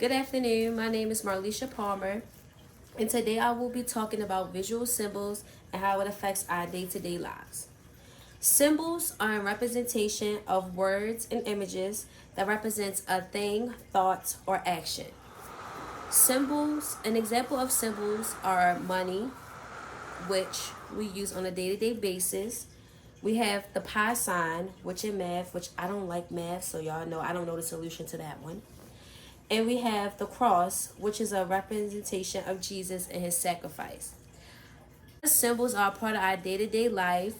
Good afternoon. My name is Marlisha Palmer, and today I will be talking about visual symbols and how it affects our day-to-day lives. Symbols are a representation of words and images that represents a thing, thought, or action. Symbols, an example of symbols are money, which we use on a day-to-day basis. We have the pi sign, which in math, which I don't like math, so y'all know I don't know the solution to that one. And we have the cross, which is a representation of Jesus and his sacrifice. Symbols are a part of our day-to-day life.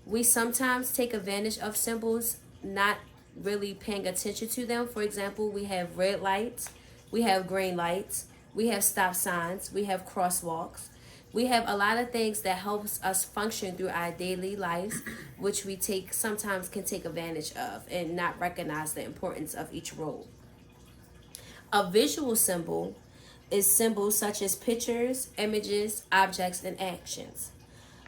We sometimes take advantage of symbols, not really paying attention to them. For example, we have red lights, we have green lights, we have stop signs, we have crosswalks. We have a lot of things that helps us function through our daily lives, which we sometimes can take advantage of and not recognize the importance of each role. A visual symbol is symbols such as pictures, images, objects, and actions.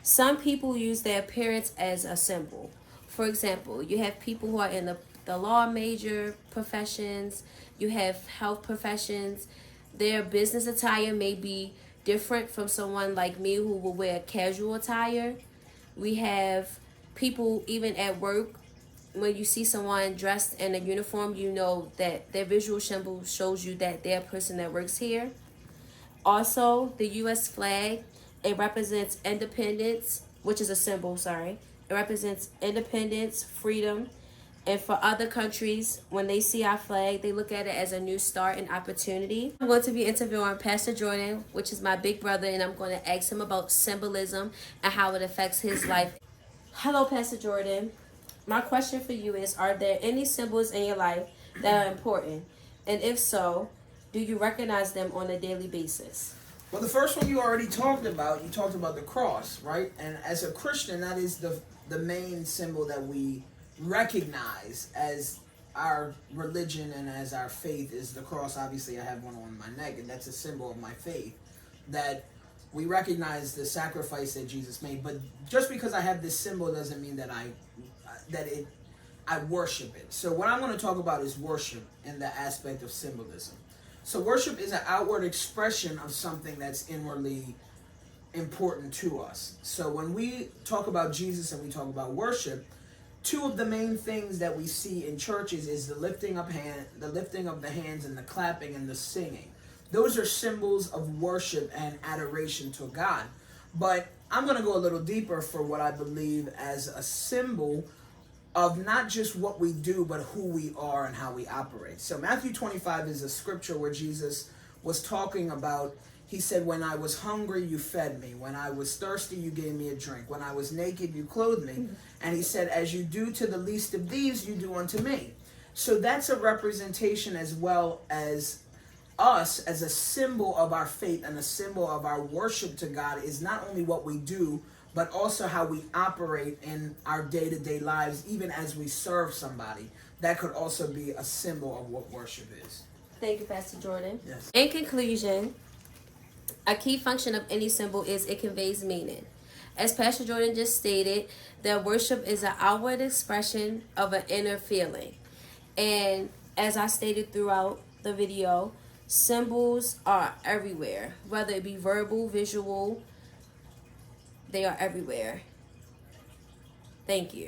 Some people use their appearance as a symbol. For example, you have people who are in the law major professions, you have health professions. Their business attire may be different from someone like me who will wear casual attire. We have people even at work. When you see someone dressed in a uniform, you know that their visual symbol shows you that they're a person that works here. Also, the U.S. flag, it represents independence, which is a symbol, sorry. It represents independence, freedom. And for other countries, when they see our flag, they look at it as a new start and opportunity. I'm going to be interviewing Pastor Jordan, which is my big brother, and I'm going to ask him about symbolism and how it affects his life. Hello, Pastor Jordan. My question for you is, are there any symbols in your life that are important? And if so, do you recognize them on a daily basis? Well, the first one you already talked about. You talked about the cross, right? And as a Christian, that is the main symbol that we recognize as our religion and as our faith is the cross. Obviously, I have one on my neck, and that's a symbol of my faith, that we recognize the sacrifice that Jesus made. But just because I have this symbol doesn't mean that I worship it. So what I'm going to talk about is worship in the aspect of symbolism. So worship is an outward expression of something that's inwardly important to us. So when we talk about Jesus and we talk about worship, two of the main things that we see in churches is the lifting of the hands and the clapping and the singing. Those are symbols of worship and adoration to God. But I'm going to go a little deeper for what I believe as a symbol of not just what we do, but who we are and how we operate. So Matthew 25 is a scripture where Jesus was talking about, he said, when I was hungry, you fed me. When I was thirsty, you gave me a drink. When I was naked, you clothed me. And he said, as you do to the least of these, you do unto me. So that's a representation as well as us as a symbol of our faith and a symbol of our worship to God is not only what we do, but also how we operate in our day-to-day lives, even as we serve somebody. That could also be a symbol of what worship is. Thank you, Pastor Jordan. Yes. In conclusion, a key function of any symbol is it conveys meaning. As Pastor Jordan just stated, that worship is an outward expression of an inner feeling. And as I stated throughout the video, symbols are everywhere, whether it be verbal, visual, they are everywhere. Thank you.